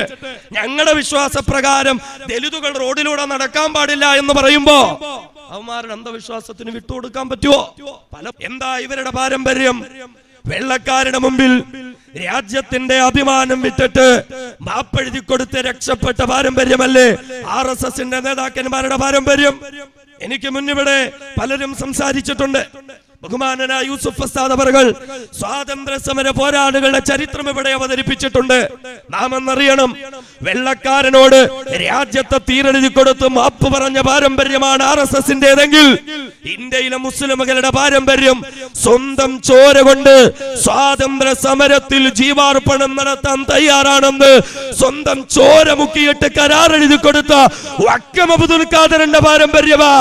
ഞങ്ങളുടെ വിശ്വാസപ്രകാരം ദലിതുകൾ റോഡിലൂടെ നടക്കാൻ പാടില്ല എന്ന് പറയുമ്പോ അവന്മാരുടെ അന്ധവിശ്വാസത്തിന് വിട്ടുകൊടുക്കാൻ പറ്റുമോ? എന്താ ഇവരുടെ പാരമ്പര്യം? വെള്ളക്കാരുടെ മുമ്പിൽ രാജ്യത്തിന്റെ അഭിമാനം വിട്ടിട്ട് മാപ്പെഴുതി കൊടുത്ത് രക്ഷപ്പെട്ട പാരമ്പര്യമല്ലേ RSSന്റെ നേതാക്കന്മാരുടെ പാരമ്പര്യം? എനിക്ക് മുന്നിവിടെ പലരും സംസാരിച്ചിട്ടുണ്ട്. ബഹുമാനനായ യൂസുഫ് ഉസ്താദ് അവറുകൾ സ്വാതന്ത്ര്യ സമര പോരാളികളുടെ ചരിത്രം ഇവിടെ അവതരിപ്പിച്ചിട്ടുണ്ട്. നാം എന്നറിയണം, വെള്ളക്കാരനോട് രാജ്യത്തെ തീരെഴുതി കൊടുത്ത് മാപ്പ് പറഞ്ഞ പാരമ്പര്യമാണ് RSSന്റേതെങ്കിൽ ഇന്ത്യയിലെ മുസ്ലിമുകളുടെ പാരമ്പര്യം സ്വന്തം ചോര കൊണ്ട് സ്വാതന്ത്ര്യ സമരത്തിൽ ജീവാർപ്പണം നടത്താൻ തയ്യാറാണെന്ന് സ്വന്തം ചോര മുക്കിയിട്ട് കരാറെഴുതി കൊടുത്ത വക്കം അബ്ദുൽ ഖാദറിന്റെ പാരമ്പര്യമാ.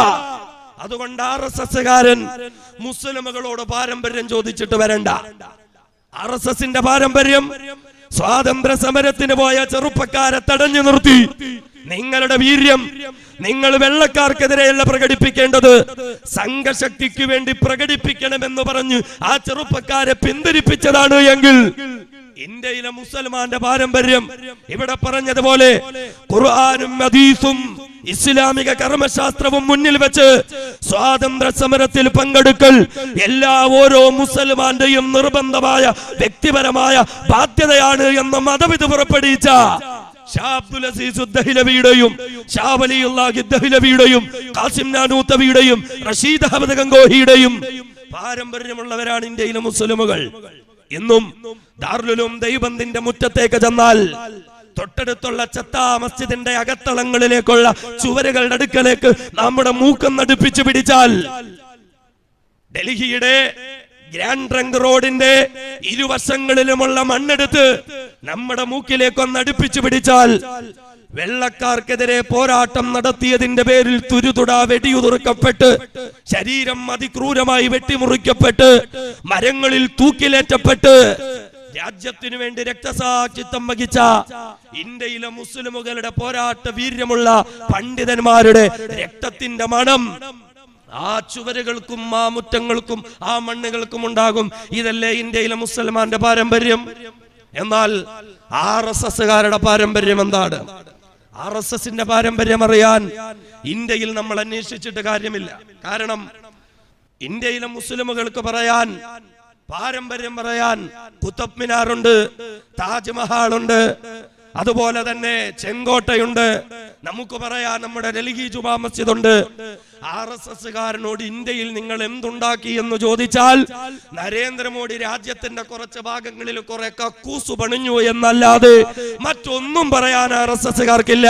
അതുകൊണ്ട് RSSകാരൻ മുസ്ലിമുകളോട് പാരമ്പര്യം ചോദിച്ചിട്ട് വരണ്ട. RSSന്റെ പാരമ്പര്യം സ്വാതന്ത്ര്യ സമരത്തിന് പോയ ചെറുപ്പക്കാരെ തടഞ്ഞു നിർത്തി നിങ്ങളുടെ വീര്യം നിങ്ങൾ വെള്ളക്കാർക്കെതിരെയല്ല പ്രകടിപ്പിക്കേണ്ടത്, സംഘശക്തിക്ക് വേണ്ടി പ്രകടിപ്പിക്കണമെന്ന് പറഞ്ഞ് ആ ചെറുപ്പക്കാരെ പിന്തിരിപ്പിച്ചതാണ് എങ്കിൽ ഇന്ത്യയിലെ മുസൽമാന്റെ പാരമ്പര്യം ഇവിടെ പറഞ്ഞതുപോലെ ഖുർആനും ഹദീസും ഇസ്ലാമിക കർമ്മശാസ്ത്രവും മുന്നിൽ വെച്ച് സ്വാതന്ത്ര്യ സമരത്തിൽ പങ്കെടുക്കൽ ഓരോ മുസൽമാന്റെയും നിർബന്ധമായ വ്യക്തിപരമായ ബാധ്യതയാണ് എന്ന മതവിധി പുറപ്പെടുവിച്ച ഷാ അബ്ദുൽ അസീസ് ദഹ്ലവിയുടെയും ഷാ വലിയുല്ലാഹി ദഹ്ലവിയുടെയും ഖാസിം നാനൂത്തവിയുടെയും റഷീദ് അഹമ്മദ് ഗംഗോഹിയുടെയും പാരമ്പര്യമുള്ളവരാണ് ഇന്ത്യയിലെ മുസ്ലിമുകൾ. ഇന്നും ദാറുൽ ഉലൂം ദൈവബന്ദിന്റെ മുറ്റത്തേക്ക് ചെന്നാൽ തൊട്ടടുത്തുള്ള ചത്താ മസ്ജിദിന്റെ അകത്തളങ്ങളിലേക്കുള്ള ചുവരുകളുടെ അടുക്കലേക്ക് നമ്മുടെ മൂക്കം നടുപ്പിച്ചു പിടിച്ചാൽ ഡൽഹിയുടെ ഗ്രാൻഡ് ട്രങ്ക് റോഡിന്റെ ഇരുവശങ്ങളിലുമുള്ള മണ്ണെടുത്ത് നമ്മുടെ മൂക്കിലേക്ക് ഒന്ന് അടുപ്പിച്ചു പിടിച്ചാൽ വെള്ളക്കാർക്കെതിരെ പോരാട്ടം നടത്തിയതിന്റെ പേരിൽ തുരുതുട വെടിയുതിർക്കപ്പെട്ട് ശരീരം അതിക്രൂരമായി വെട്ടിമുറിക്കപ്പെട്ട് മരങ്ങളിൽ തൂക്കിലേറ്റപ്പെട്ട് രാജ്യത്തിനു വേണ്ടി രക്തസാക്ഷിത്വം വഹിച്ച ഇന്ത്യയിലെ മുസ്ലിമുകളുടെ പോരാട്ട വീര്യമുള്ള പണ്ഡിതന്മാരുടെ രക്തത്തിന്റെ മണം ആ ചുവരുകൾക്കും ആ മുറ്റങ്ങൾക്കും ആ മണ്ണുകൾക്കും ഉണ്ടാകും. ഇതല്ലേ ഇന്ത്യയിലെ മുസൽമാന്റെ പാരമ്പര്യം? എന്നാൽ RSSകാരുടെ പാരമ്പര്യം എന്താണ്? RSSന്റെ പാരമ്പര്യം അറിയാൻ ഇന്ത്യയിൽ നമ്മൾ അന്വേഷിച്ചിട്ട് കാര്യമില്ല. കാരണം ഇന്ത്യയിലെ മുസ്ലിമുകൾക്ക് പറയാൻ, പാരമ്പര്യം പറയാൻ കുത്തബ് മിനാറുണ്ട്, താജ്മഹൽ ഉണ്ട്, അതുപോലെ തന്നെ ചെങ്കോട്ടയുണ്ട്. നമുക്ക് പറയാൻ നമ്മുടെ ഡൽഹി ജുമാ മസ്ജിദ് ഉണ്ട്. RSSകാരനോട് ഇന്ത്യയിൽ നിങ്ങൾ എന്തുണ്ടാക്കി എന്ന് ചോദിച്ചാൽ നരേന്ദ്രമോദി രാജ്യത്തിന്റെ കുറച്ച് ഭാഗങ്ങളിൽ കുറെ കക്കൂസ് പണിഞ്ഞു എന്നല്ലാതെ മറ്റൊന്നും പറയാൻ RSSകാർക്കില്ല.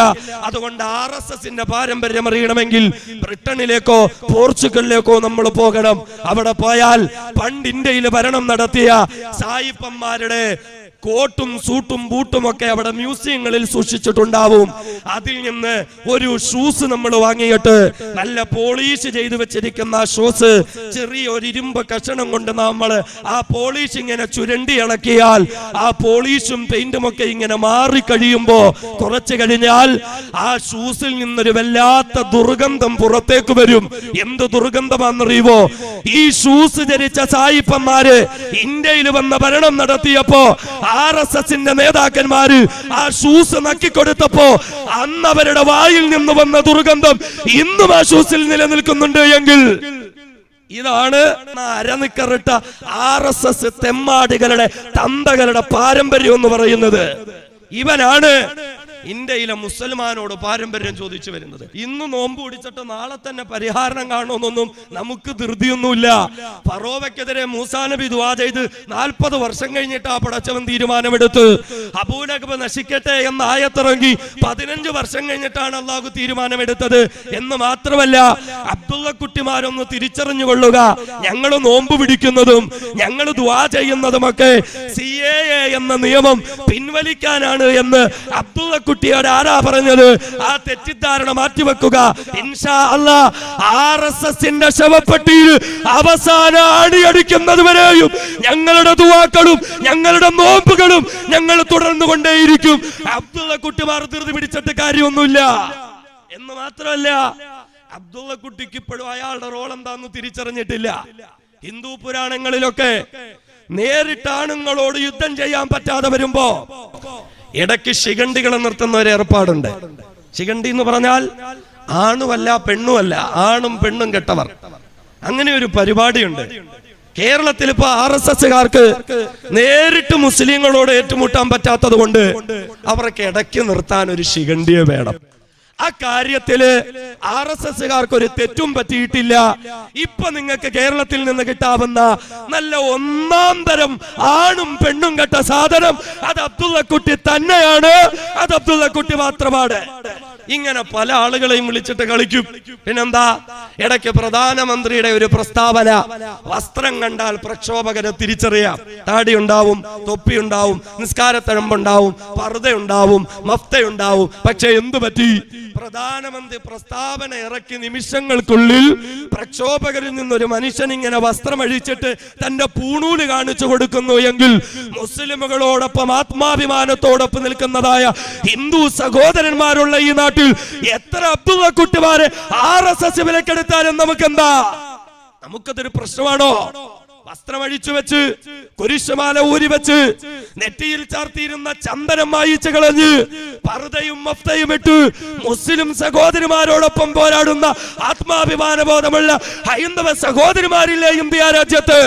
അതുകൊണ്ട് RSSന്റെ പാരമ്പര്യം അറിയണമെങ്കിൽ ബ്രിട്ടനിലേക്കോ പോർച്ചുഗലിലേക്കോ നമ്മൾ പോകണം. അവിടെ പോയാൽ പണ്ട് ഇന്ത്യയിൽ ഭരണം നടത്തിയ സായിപ്പന്മാരുടെ കോട്ടും സൂട്ടും ബൂട്ടും ഒക്കെ അവിടെ മ്യൂസിയങ്ങളിൽ സൂക്ഷിച്ചിട്ടുണ്ടാവും. അതിൽ നിന്ന് ഒരു ഷൂസ് നമ്മൾ വാങ്ങിയിട്ട് നല്ല പോളിഷ് ചെയ്തു വെച്ചിരിക്കുന്ന ഷൂസ് ചെറിയ ഒരു ഇരുമ്പ് കഷണം കൊണ്ട് നമ്മൾ ആ പോളിഷ് ഇങ്ങനെ ചുരണ്ടി ഇളക്കിയാൽ ആ പോളിഷും പെയിന്റും ഒക്കെ ഇങ്ങനെ മാറി കഴിയുമ്പോ കുറച്ച് കഴിഞ്ഞാൽ ആ ഷൂസിൽ നിന്നൊരു വല്ലാത്ത ദുർഗന്ധം പുറത്തേക്ക് വരും. എന്ത് ദുർഗന്ധമാണെന്നറിയുവോ? ഈ ഷൂസ് ധരിച്ച സായിപ്പന്മാര് ഇന്ത്യയിൽ വന്ന ഭരണം നടത്തിയപ്പോ RSSന്റെ നേതാക്കന്മാര് ആ ഷൂസ് നക്കിക്കൊടുത്തപ്പോ അന്ന് അവരുടെ വായിൽ നിന്ന് വന്ന ദുർഗന്ധം ഇന്നും ആ ഷൂസിൽ നിലനിൽക്കുന്നുണ്ട് എങ്കിൽ ഇതാണ് അരനിക്കറിട്ട RSS തെമ്മാടികളുടെ തന്തകളുടെ പാരമ്പര്യം എന്ന് പറയുന്നത്. ഇവനാണ് ഇന്ത്യയിലെ മുസൽമാനോട് പാരമ്പര്യം ചോദിച്ചു വരുന്നത്. ഇന്ന് നോമ്പ് പിടിച്ചിട്ട് നാളെ തന്നെ പരിഹാരം കാണുമെന്നൊന്നും നമുക്ക് ധൃതിയൊന്നുമില്ല. ഫറോവയ്ക്കെതിരെ മൂസാ നബി ദുആ ചെയ്ത് 40 വർഷം കഴിഞ്ഞിട്ട് ആ പടച്ചവൻ തീരുമാനമെടുത്ത്. അബൂലഹബ് നശിക്കട്ടെ എന്ന ആയത്തിറങ്ങി 15 വർഷം കഴിഞ്ഞിട്ടാണ് അള്ളാഹു തീരുമാനമെടുത്തത് എന്ന് മാത്രമല്ല, അബ്ദുള്ള കുട്ടിമാരൊന്ന് തിരിച്ചറിഞ്ഞുകൊള്ളുക, ഞങ്ങൾ നോമ്പ് പിടിക്കുന്നതും ഞങ്ങൾ ദുആ ചെയ്യുന്നതുമൊക്കെ CAA എന്ന നിയമം പിൻവലിക്കാനാണ് എന്ന് അബ്ദുള്ള കുട്ടിയോട് ആരാ പറഞ്ഞത്? ആ തെറ്റിദ്ധാരണ മാറ്റിവെക്കുക. ഇൻഷാ അല്ലാഹ് RSSന്റെ ശവപ്പെട്ടിയിൽ അവസാന അടിയടിക്കുന്നത് വരെയും ഞങ്ങളുടെ ദുആക്കളും ഞങ്ങളുടെ നോമ്പുകളും ഞങ്ങൾ തുടർന്നു കൊണ്ടേയിരിക്കും. അബ്ദുള്ള കുട്ടിമാർ ധൃതി പിടിച്ചിട്ട് കാര്യമൊന്നുമില്ല എന്ന് മാത്രമല്ല, അബ്ദുള്ള കുട്ടിക്ക് ഇപ്പോഴും അയാളുടെ റോൾ എന്താന്ന് തിരിച്ചറിഞ്ഞിട്ടില്ല. ഹിന്ദു പുരാണങ്ങളിലൊക്കെ നേരിട്ട് ആണുങ്ങളോട് യുദ്ധം ചെയ്യാൻ പറ്റാതെ വരുമ്പോ ഇടയ്ക്ക് ശിഖണ്ഡികളെ നിർത്തുന്ന ഒരു ഏർപ്പാടുണ്ട്. ശിഖണ്ഡി എന്ന് പറഞ്ഞാൽ ആണുമല്ല പെണ്ണുമല്ല, ആണും പെണ്ണും കെട്ടവർ. അങ്ങനെ ഒരു പരിപാടിയുണ്ട് കേരളത്തിൽ. ഇപ്പൊ RSSകാർക്ക് നേരിട്ട് മുസ്ലിങ്ങളോട് ഏറ്റുമുട്ടാൻ പറ്റാത്തത് കൊണ്ട് അവർക്ക് ഇടയ്ക്ക് നിർത്താൻ ഒരു ശിഖണ്ഡിയെ വേണം. ആ കാര്യത്തില് RSSകാർക്ക് ഒരു തെറ്റും പറ്റിയിട്ടില്ല. ഇപ്പൊ നിങ്ങൾക്ക് കേരളത്തിൽ നിന്ന് കിട്ടാവുന്ന നല്ല ഒന്നാം തരം ആണും പെണ്ണും കെട്ട സാധനം അത് അബ്ദുള്ള കുട്ടി തന്നെയാണ്. അത് അബ്ദുള്ള കുട്ടി മാത്രമാണ്. ഇങ്ങനെ പല ആളുകളെയും വിളിച്ചിട്ട് കളിക്കും. പിന്നെന്താ, ഇടയ്ക്ക് പ്രധാനമന്ത്രിയുടെ ഒരു പ്രസ്താവന, വസ്ത്രം കണ്ടാൽ പ്രക്ഷോഭകരെ തിരിച്ചറിയാം. താടി ഉണ്ടാവും, തൊപ്പി ഉണ്ടാവും, നിസ്കാരത്തഴമ്പുണ്ടാവും, പർദ്ദയുണ്ടാവും, മഫ്തയുണ്ടാവും. പക്ഷെ എന്തു പറ്റി? പ്രധാനമന്ത്രി പ്രസ്താവന ഇറക്കി നിമിഷങ്ങൾക്കുള്ളിൽ പ്രക്ഷോഭകരിൽ നിന്നൊരു മനുഷ്യൻ ഇങ്ങനെ വസ്ത്രം അഴിച്ചിട്ട് തന്റെ പൂണൂല് കാണിച്ചു കൊടുക്കുന്നു എങ്കിൽ മുസ്ലിമുകളോടൊപ്പം ആത്മാഭിമാനത്തോടൊപ്പം നിൽക്കുന്നതായ ഹിന്ദു സഹോദരന്മാരുള്ള ഈ നാട്ടിൽ എത്ര അബ്ദുള്ള കുട്ടിമാരെ RSS വിലക്കെടുത്താലും നമുക്കെന്താ? നമുക്കതൊരു പ്രശ്നമാണോ? വസ്ത്രം അഴിച്ചു വെച്ച് കുരിശുമാല ഊരി വെച്ച് നെറ്റിയിൽ ചാർത്തിയിരുന്ന ചന്ദനം മായിച്ചു കളഞ്ഞ് പർദ്ദയും മഫ്തയും ഇട്ട് മുസ്ലിം സഹോദരിമാരോടൊപ്പം പോരാടുന്ന ആത്മാഭിമാന ബോധമുള്ള ഹൈന്ദവ സഹോദരിമാരില്ലേ ഇന്ത്യ രാജ്യത്ത്?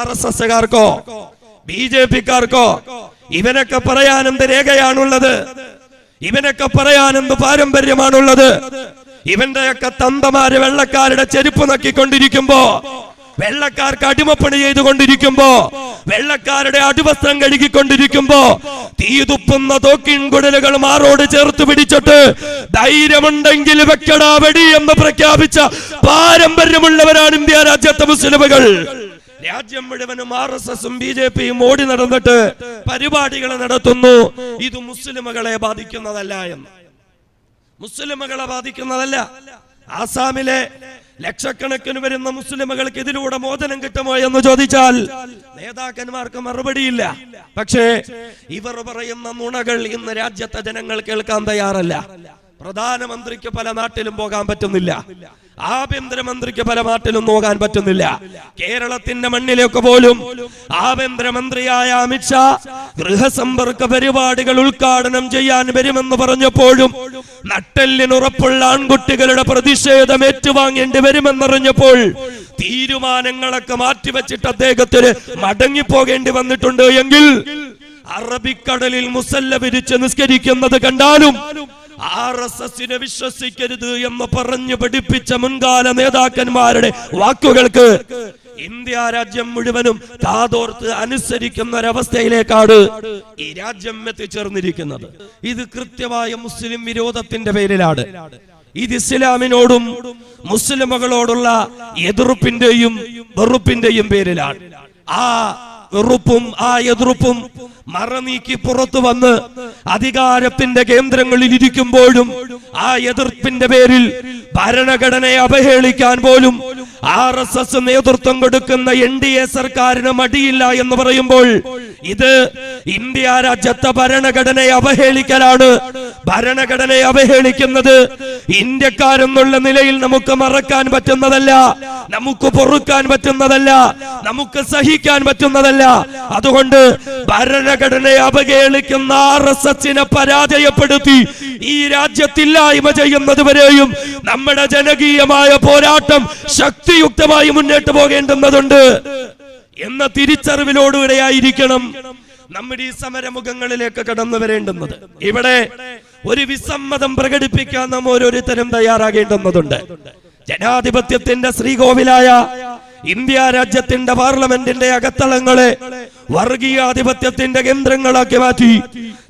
RSSകാർക്കോ BJPക്കാർക്കോ ഇവനൊക്കെ പറയാൻ എന്ത് രേഖയാണുള്ളത്? ഇവനൊക്കെ പറയാൻ എന്ത് പാരമ്പര്യമാണുള്ളത്? ഇവന്റെയൊക്കെ തന്തമാര് വെള്ളക്കാരുടെ ചെരുപ്പ് നക്കിക്കൊണ്ടിരിക്കുമ്പോ, വെള്ളക്കാർക്ക് അടിമപ്പണി ചെയ്തുകൊണ്ടിരിക്കുമ്പോ, വെള്ളക്കാരുടെ അടിവസ്ത്രം കഴുകിക്കൊണ്ടിരിക്കുമ്പോ, തീതുപ്പുന്ന തോക്കിൻകുടലുകൾ മാറോട് ചേർത്ത് പിടിച്ചിട്ട് ധൈര്യമുണ്ടെങ്കിൽ വെക്കടാ വെടി എന്ന് പ്രഖ്യാപിച്ച പാരമ്പര്യമുള്ളവരാണ് ഇന്ത്യ രാജ്യത്തെ മുസ്ലിമുകൾ. രാജ്യം മുഴുവനും RSSും BJPയും ഓടി നടന്നിട്ട് പരിപാടികൾ നടത്തുന്നു. ഇത് മുസ്ലിമുകളെ ബാധിക്കുന്നതല്ല എന്ന്. മുസ്ലിമുകളെ ബാധിക്കുന്നതല്ല. ആസാമിലെ ലക്ഷക്കണക്കിന് വരുന്ന മുസ്ലിമുകൾക്ക് ഇതിലൂടെ മോചനം കിട്ടുമോ എന്ന് ചോദിച്ചാൽ നേതാക്കന്മാർക്ക് മറുപടിയില്ല. പക്ഷേ ഇവർ പറയുന്ന നുണകൾ ഇന്ന് രാജ്യത്തെ ജനങ്ങൾ കേൾക്കാൻ തയ്യാറല്ല. പ്രധാനമന്ത്രിക്ക് പല നാട്ടിലും പോകാൻ പറ്റുന്നില്ല, ആഭ്യന്തരമന്ത്രിക്ക് പല നാട്ടിലും പോകാൻ പറ്റുന്നില്ല. കേരളത്തിന്റെ മണ്ണിലേക്ക് പോലും ആഭ്യന്തരമന്ത്രിയായ അമിത്ഷാ ഗൃഹസമ്പർക്ക പരിപാടികൾ ഉദ്ഘാടനം ചെയ്യാൻ വരുമെന്ന് പറഞ്ഞപ്പോഴും നട്ടെല്ലിനുറപ്പുള്ള ആൺകുട്ടികളുടെ പ്രതിഷേധം ഏറ്റുവാങ്ങേണ്ടി വരുമെന്നറിഞ്ഞപ്പോൾ തീരുമാനങ്ങളൊക്കെ മാറ്റിവെച്ചിട്ട് അദ്ദേഹത്തിന് മടങ്ങിപ്പോകേണ്ടി വന്നിട്ടുണ്ട് എങ്കിൽ അറബിക്കടലിൽ മുസല്ല വിരിച്ച് നിസ്കരിക്കുന്നത് കണ്ടാലും RSSനെ വിശ്വസിക്കരുത് എന്ന് പറഞ്ഞു പഠിപ്പിച്ച മുൻകാല നേതാക്കന്മാരുടെ വാക്കുകൾക്ക് ഇന്ത്യ രാജ്യം മുഴുവനും കാതോർത്ത് അനുസരിക്കുന്ന ഒരവസ്ഥയിലേക്കാണ് ഈ രാജ്യം എത്തിച്ചേർന്നിരിക്കുന്നത്. ഇത് കൃത്യമായ മുസ്ലിം വിരോധത്തിന്റെ പേരിലാണ്. ഇത് ഇസ്ലാമിനോടും മുസ്ലിമുകളോടുള്ള എതിർപ്പിന്റെയും വെറുപ്പിന്റെയും പേരിലാണ്. ആ വെറുപ്പും ആ എതിർപ്പും മറനീക്കി പുറത്തു വന്ന് അധികാരത്തിന്റെ കേന്ദ്രങ്ങളിൽ ഇരിക്കുമ്പോഴും ആ എതിർപ്പിന്റെ പേരിൽ ഭരണഘടനയെ അവഹേളിക്കാൻ പോലും RSS നേതൃത്വം കൊടുക്കുന്ന NDA സർക്കാരിന് മടിയില്ല എന്ന് പറയുമ്പോൾ ഇത് ഇന്ത്യ രാജ്യത്തെ ഭരണഘടനയെ അവഹേളിക്കലാണ്. ഭരണഘടനയെ അവഹേളിക്കുന്നത് ഇന്ത്യക്കാരെന്നുള്ള നിലയിൽ നമുക്ക് മറക്കാൻ പറ്റുന്നതല്ല, നമുക്ക് പൊറുക്കാൻ പറ്റുന്നതല്ല, നമുക്ക് സഹിക്കാൻ പറ്റുന്നതല്ല. അതുകൊണ്ട് ഭരണഘടനയെ അവഹേളിക്കുന്ന RSSനെ പരാജയപ്പെടുത്തി ഈ രാജ്യത്തില്ലായ്മ ചെയ്യുന്നത് വരെയും നമ്മുടെ ജനകീയമായ പോരാട്ടം ശക്തിയുക്തമായി മുന്നോട്ട് പോകേണ്ടുന്നതുണ്ട് എന്ന തിരിച്ചറിവിലോടുകൂടെയായിരിക്കണം നമ്മുടെ ഈ സമരമുഖങ്ങളിലേക്ക് കടന്നു വരേണ്ടുന്നത്. ഇവിടെ ഒരു വിസമ്മതം പ്രകടിപ്പിക്കാൻ നാം ഓരോരുത്തരും തയ്യാറാകേണ്ടുന്നതുണ്ട്. ജനാധിപത്യത്തിന്റെ ശ്രീകോവിലായ ഇന്ത്യ രാജ്യത്തിന്റെ പാർലമെന്റിന്റെ അകത്തളങ്ങളെ വർഗീയാധിപത്യത്തിന്റെ കേന്ദ്രങ്ങളാക്കി മാറ്റി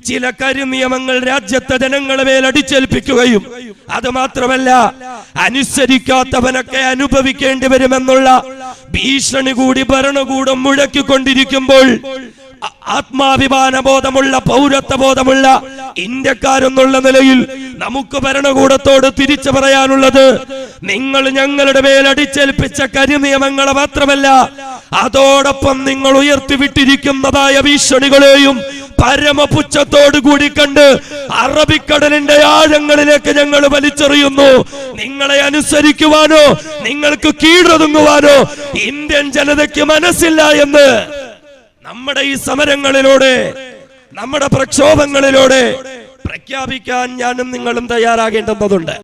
ചില കരിനിയമങ്ങൾ രാജ്യത്തെ ജനങ്ങളെ മേൽ അടിച്ചേൽപ്പിക്കുകയും അത് മാത്രമല്ല അനുസരിക്കാത്തവനൊക്കെ അനുഭവിക്കേണ്ടി വരുമെന്നുള്ള ഭീഷണി കൂടി ഭരണകൂടം മുഴക്കിക്കൊണ്ടിരിക്കുമ്പോൾ ആത്മാഭിമാന ബോധമുള്ള പൗരത്വ ബോധമുള്ള ഇന്ത്യക്കാരെന്നുള്ള നിലയിൽ നമുക്ക് ഭരണകൂടത്തോട് തിരിച്ചു പറയാനുള്ളത്, നിങ്ങൾ ഞങ്ങളുടെ മേൽ അടിച്ചേൽപ്പിച്ച കരിനിയമങ്ങളെ മാത്രമല്ല അതോടൊപ്പം നിങ്ങൾ ഉയർത്തിവിട്ടിരിക്കുന്നതായ ഭീഷണികളെയും പരമപുച്ഛത്തോടു കൂടി കണ്ട് അറബിക്കടലിന്റെ ആഴങ്ങളിലേക്ക് ഞങ്ങൾ വലിച്ചെറിയുന്നു. നിങ്ങളെ അനുസരിക്കുവാനോ നിങ്ങൾക്ക് കീഴൊതുങ്ങുവാനോ ഇന്ത്യൻ ജനതയ്ക്ക് മനസ്സില്ല എന്ന് നമ്മുടെ ഈ സമരങ്ങളിലൂടെ നമ്മുടെ പ്രക്ഷോഭങ്ങളിലൂടെ പ്രഖ്യാപിക്കാൻ ഞാനും നിങ്ങളും തയ്യാറാകേണ്ടതുണ്ട്.